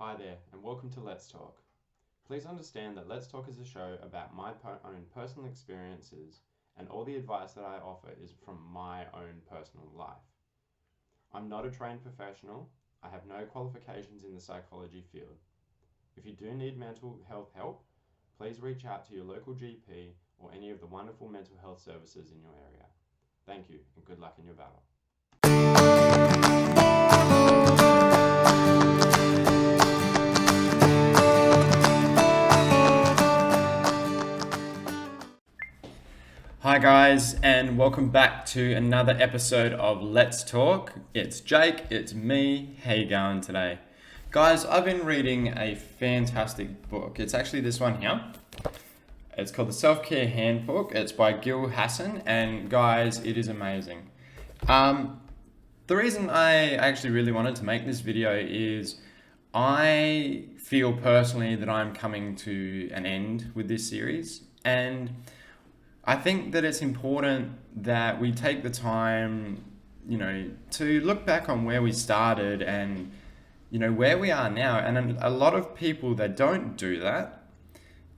Hi there, and welcome to Let's Talk. Please understand that Let's Talk is a show about my own personal experiences, and all the advice that I offer is from my own personal life. I'm not a trained professional, I have no qualifications in the psychology field. If you do need mental health help, please reach out to your local GP or any of the wonderful mental health services in your area. Thank you, and good luck in your battle. Hi guys, and welcome back to another episode of Let's Talk. It's Jake, it's me. How you going today? Guys, I've been reading a fantastic book. It's actually this one here. It's called the Self-Care Handbook. It's by Gil Hassan, and guys, it is amazing. The reason I actually really wanted to make this video is I feel personally that I'm coming to an end with this series, and I think that it's important that we take the time, to look back on where we started and, where we are now. And a lot of people that don't do that,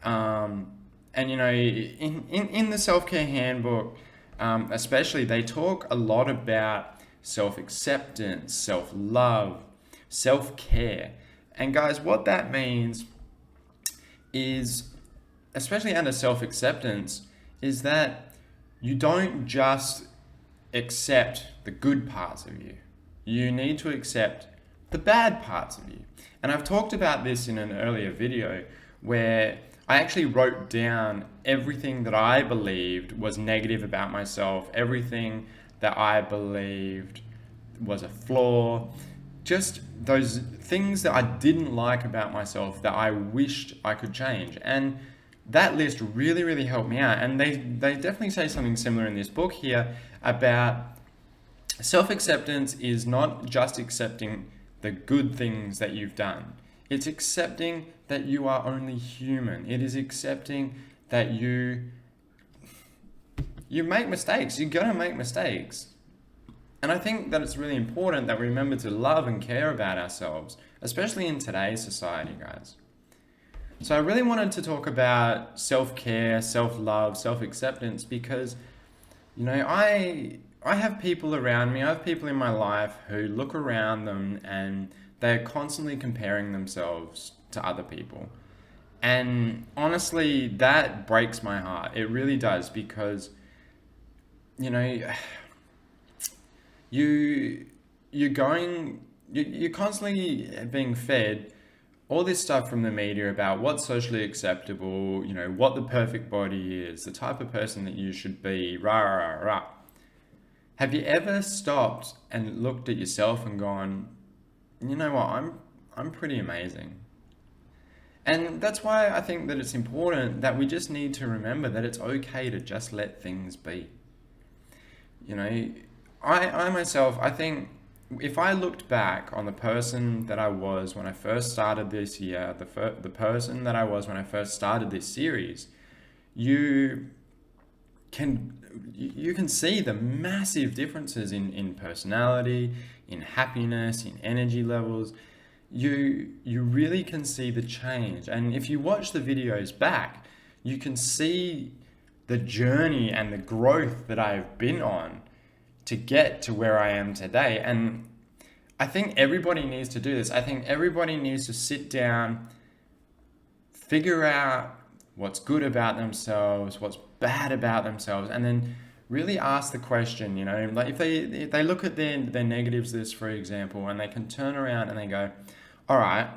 in the Self-Care Handbook, especially, they talk a lot about self-acceptance, self-love, self-care. And guys, what that means is, especially under self-acceptance, is that you don't just accept the good parts of you. You need to accept the bad parts of you. And I've talked about this in an earlier video where I actually wrote down everything that I believed was negative about myself, everything that I believed was a flaw, just those things that I didn't like about myself that I wished I could change. And that list really, really helped me out. And they definitely say something similar in this book here about self-acceptance is not just accepting the good things that you've done. It's accepting that you are only human. It is accepting that you make mistakes. You're gonna make mistakes. And I think that it's really important that we remember to love and care about ourselves, especially in today's society, guys. So I really wanted to talk about self-care, self-love, self-acceptance because, I have people around me, I have people in my life who look around them and they're constantly comparing themselves to other people. And honestly, that breaks my heart. It really does because, you're constantly being fed all this stuff from the media about what's socially acceptable, what the perfect body is, the type of person that you should be, rah, rah, rah. Have you ever stopped and looked at yourself and gone, you know what, I'm pretty amazing? And that's why I think that it's important that we just need to remember that it's okay to just let things be. I myself, I think, if I looked back on the person that I was when I first started this year, the person that I was when I first started this series, you can see the massive differences in personality, in happiness, in energy levels. You really can see the change. And if you watch the videos back, you can see the journey and the growth that I've been on to get to where I am today. And I think everybody needs to do this. I think everybody needs to sit down, figure out what's good about themselves, what's bad about themselves, and then really ask the question, like if they look at their negatives list, for example, and they can turn around and they go, all right,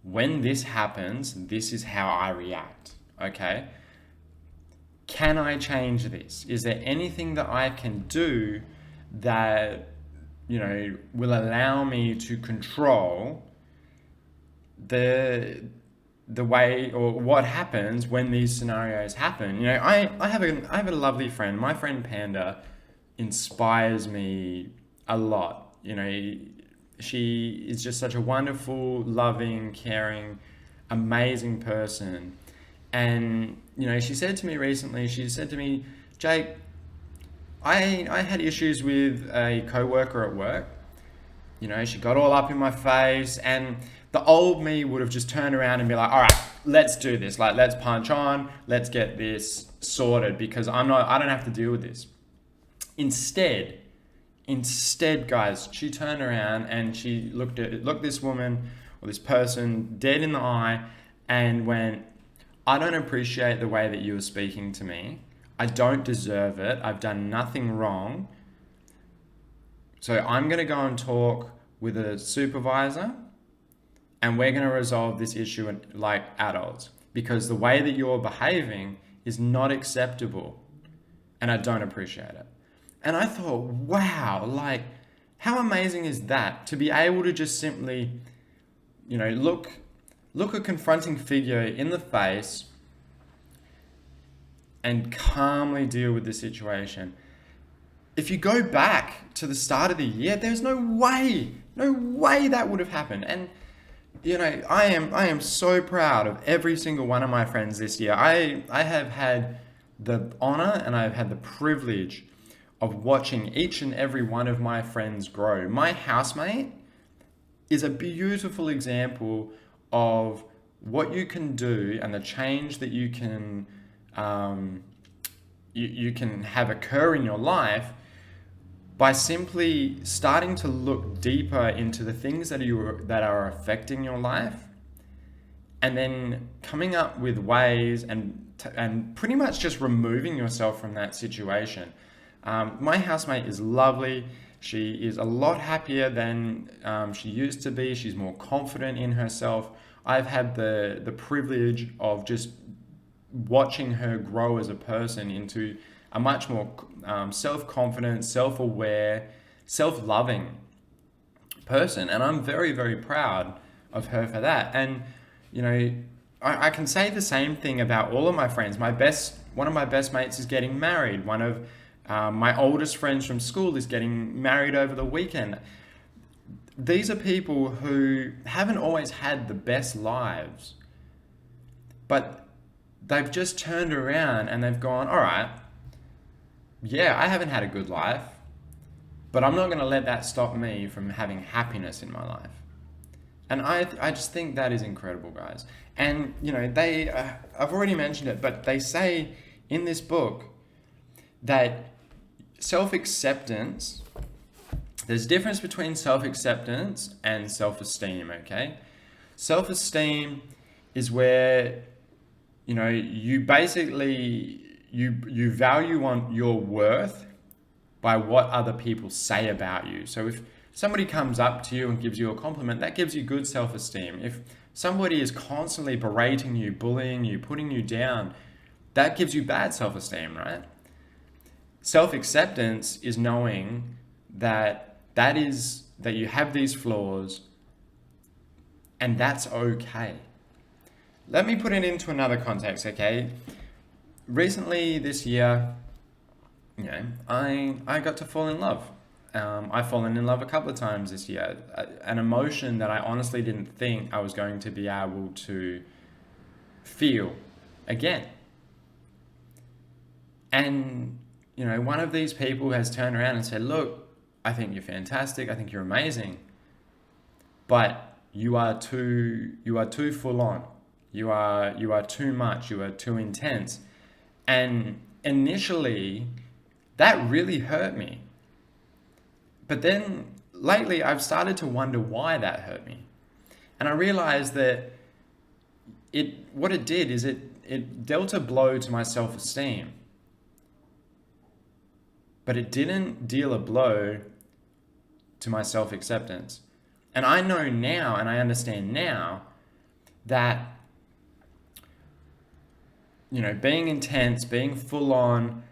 when this happens, this is how I react, okay? Can I change this? Is there anything that I can do that, will allow me to control the way or what happens when these scenarios happen? I have a lovely friend. My friend Panda inspires me a lot. She is just such a wonderful, loving, caring, amazing person. And, she said to me recently, Jake, I had issues with a coworker at work, You know, she got all up in my face, and the old me would have just turned around and be like, all right, let's do this. Like, let's punch on, let's get this sorted, because I don't have to deal with this. Instead, guys, she turned around and she looked this woman or this person dead in the eye and went, I don't appreciate the way that you were speaking to me. I don't deserve it. I've done nothing wrong. So I'm going to go and talk with a supervisor, and we're going to resolve this issue like adults, because the way that you're behaving is not acceptable and I don't appreciate it. And I thought, wow, like, how amazing is that to be able to just simply, you know, look a confronting figure in the face and calmly deal with the situation. If you go back to the start of the year, there's no way that would have happened. And you know, I am so proud of every single one of my friends this year. I have had the honor and I've had the privilege of watching each and every one of my friends grow. My housemate is a beautiful example of what you can do and the change that you can you can have occur in your life by simply starting to look deeper into the things that are affecting your life, and then coming up with ways and pretty much just removing yourself from that situation. My housemate is lovely. She is a lot happier than she used to be. She's more confident in herself. I've had the privilege of just watching her grow as a person into a much more self-confident, self-aware, self-loving person. And I'm very, very proud of her for that. And, you know, I can say the same thing about all of my friends. One of my best mates is getting married. One of my oldest friends from school is getting married over the weekend. These are people who haven't always had the best lives, but they've just turned around and they've gone, all right, yeah, I haven't had a good life, but I'm not going to let that stop me from having happiness in my life. And I just think that is incredible, guys. And, you know, I've already mentioned it, but they say in this book that self-acceptance, there's a difference between self-acceptance and self-esteem, okay? Self-esteem is where, you know, you basically, you value on your worth by what other people say about you. So if somebody comes up to you and gives you a compliment, that gives you good self-esteem. If somebody is constantly berating you, bullying you, putting you down, that gives you bad self-esteem, right? Self-acceptance is knowing that you have these flaws and that's okay. Let me put it into another context, okay? Recently this year, you know, I got to fall in love. I've fallen in love a couple of times this year. An emotion that I honestly didn't think I was going to be able to feel again. And, you know, one of these people has turned around and said, look, I think you're fantastic. I think you're amazing. But you are too full on. You are too much. You are too intense. And initially, that really hurt me. But then lately, I've started to wonder why that hurt me. And I realized that what it did is it dealt a blow to my self-esteem. But it didn't deal a blow to my self-acceptance. And I know now, and I understand now, that, you know, being intense, being full on,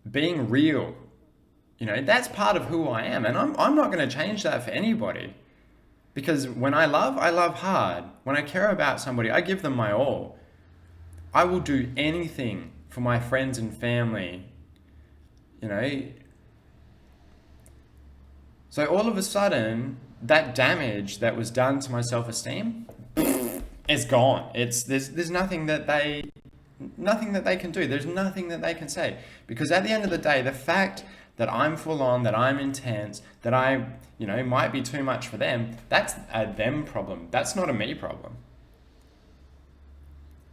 being real, you know, that's part of who I am. And I'm not going to change that for anybody. Because when I love hard. When I care about somebody, I give them my all. I will do anything for my friends and family, you know. So all of a sudden, that damage that was done to my self-esteem is gone. There's nothing that they can do. There's nothing that they can say. Because at the end of the day, the fact that I'm full on, that I'm intense, that I, might be too much for them, that's a them problem. That's not a me problem.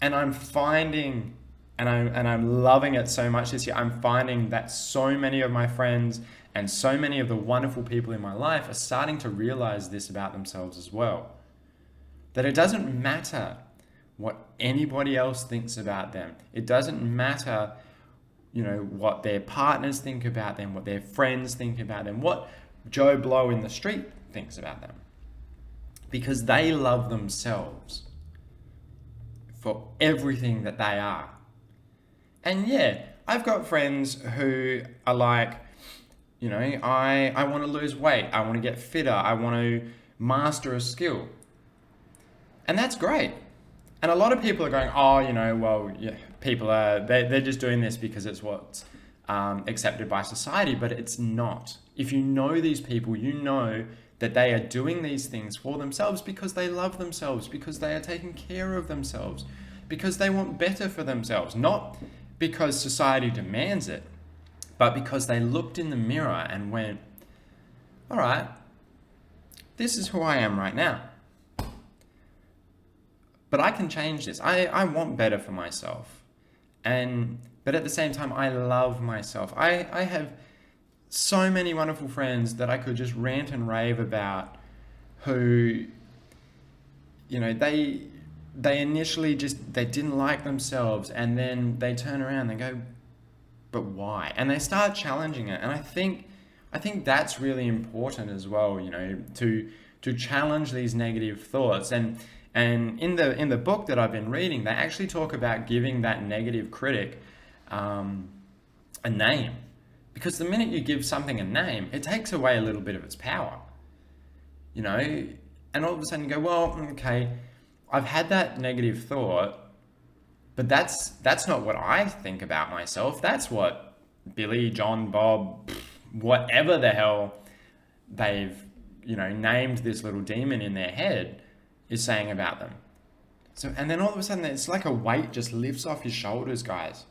And I'm finding, and I'm loving it so much this year, I'm finding that so many of my friends and so many of the wonderful people in my life are starting to realize this about themselves as well. That it doesn't matter what anybody else thinks about them. It doesn't matter, what their partners think about them, what their friends think about them, what Joe Blow in the street thinks about them. Because they love themselves for everything that they are. And yeah, I've got friends who are like, I want to lose weight, I want to get fitter, I want to master a skill. And that's great. And a lot of people are going, people are, they're just doing this because it's what's accepted by society, but it's not. If you know these people, you know that they are doing these things for themselves because they love themselves, because they are taking care of themselves, because they want better for themselves, not because society demands it, but because they looked in the mirror and went, all right, this is who I am right now. But I can change this. I want better for myself. But at the same time, I love myself. I have so many wonderful friends that I could just rant and rave about who, they initially they didn't like themselves, and then they turn around and go, but why? And they start challenging it. And I think that's really important as well, to challenge these negative thoughts. And in the book that I've been reading, they actually talk about giving that negative critic a name. Because the minute you give something a name, it takes away a little bit of its power. And all of a sudden you go, well, okay, I've had that negative thought, but that's not what I think about myself. That's what Billy, John, Bob, whatever the hell they've, named this little demon in their head is saying about them. So, and then all of a sudden it's like a weight just lifts off your shoulders, guys.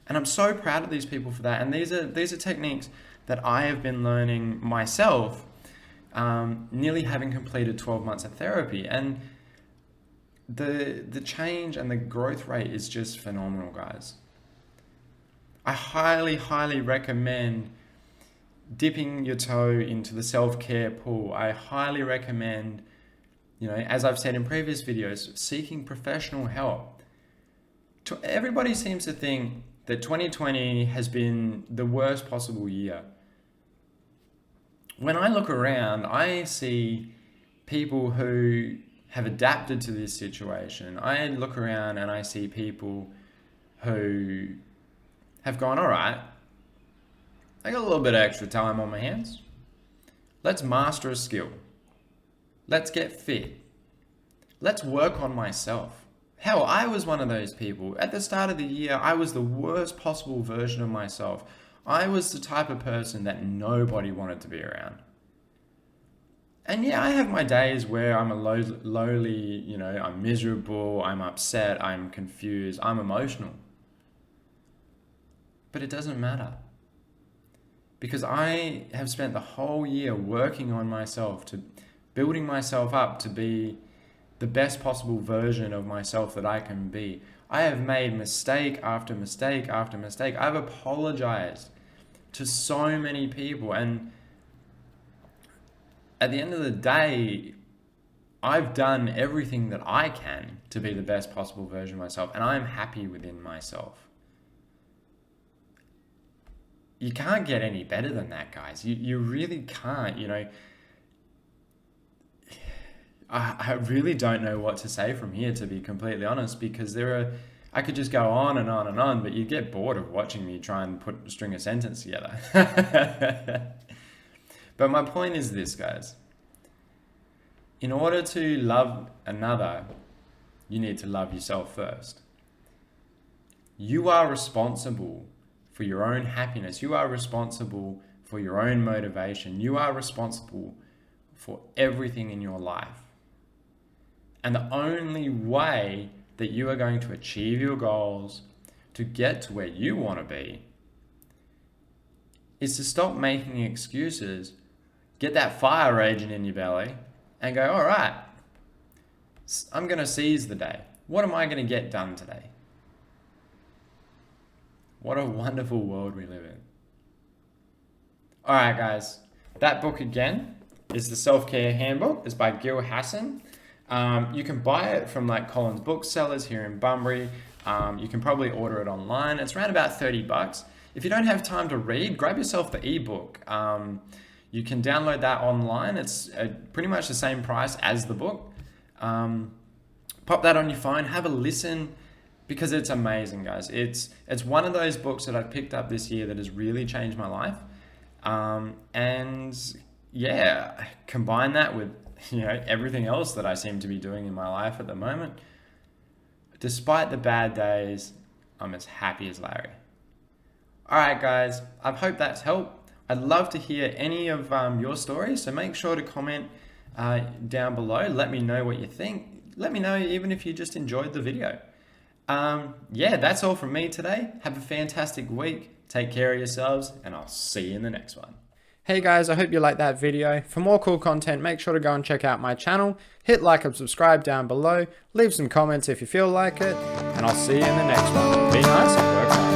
And I'm so proud of these people for that. And these are techniques that I have been learning myself, nearly having completed 12 months of therapy. And the change and the growth rate is just phenomenal, guys. I highly, highly recommend dipping your toe into the self-care pool. I highly recommend, as I've said in previous videos, seeking professional help. Everybody seems to think that 2020 has been the worst possible year. When I look around, I see people who have adapted to this situation. I look around and I see people who have gone, all right, I got a little bit of extra time on my hands. Let's master a skill. Let's get fit. Let's work on myself. Hell, I was one of those people. At the start of the year, I was the worst possible version of myself. I was the type of person that nobody wanted to be around. And yeah, I have my days where I'm a lowly, I'm miserable, I'm upset, I'm confused, I'm emotional. But it doesn't matter. Because I have spent the whole year working on myself, to building myself up to be the best possible version of myself that I can be. I have made mistake after mistake after mistake. I've apologized to so many people, and at the end of the day, I've done everything that I can to be the best possible version of myself, and I'm happy within myself. You can't get any better than that, guys. You really can't, I really don't know what to say from here, to be completely honest, because I could just go on and on and on, but you'd get bored of watching me try and string a sentence together. But my point is this, guys. In order to love another, you need to love yourself first. You are responsible for your own happiness. You are responsible for your own motivation. You are responsible for everything in your life. And the only way that you are going to achieve your goals, to get to where you want to be, is to stop making excuses, get that fire raging in your belly, and go, all right, I'm going to seize the day. What am I going to get done today? What a wonderful world we live in. All right, guys. That book again is the Self-Care Handbook. It's by Gil Hassan. You can buy it from like Collins Booksellers here in Bunbury. You can probably order it online. It's around about $30. If you don't have time to read, grab yourself the ebook. You can download that online. It's pretty much the same price as the book. Pop that on your phone, have a listen, because it's amazing, guys. It's one of those books that I've picked up this year that has really changed my life. And yeah, combine that with everything else that I seem to be doing in my life at the moment. Despite the bad days, I'm as happy as Larry. All right, guys, I hope that's helped. I'd love to hear any of your stories, so make sure to comment down below. Let me know what you think. Let me know even if you just enjoyed the video. Yeah, that's all from me today. Have a fantastic week. Take care of yourselves, and I'll see you in the next one. Hey guys, I hope you liked that video. For more cool content, make sure to go and check out my channel. Hit like and subscribe down below. Leave some comments if you feel like it, and I'll see you in the next one. Be nice and work hard.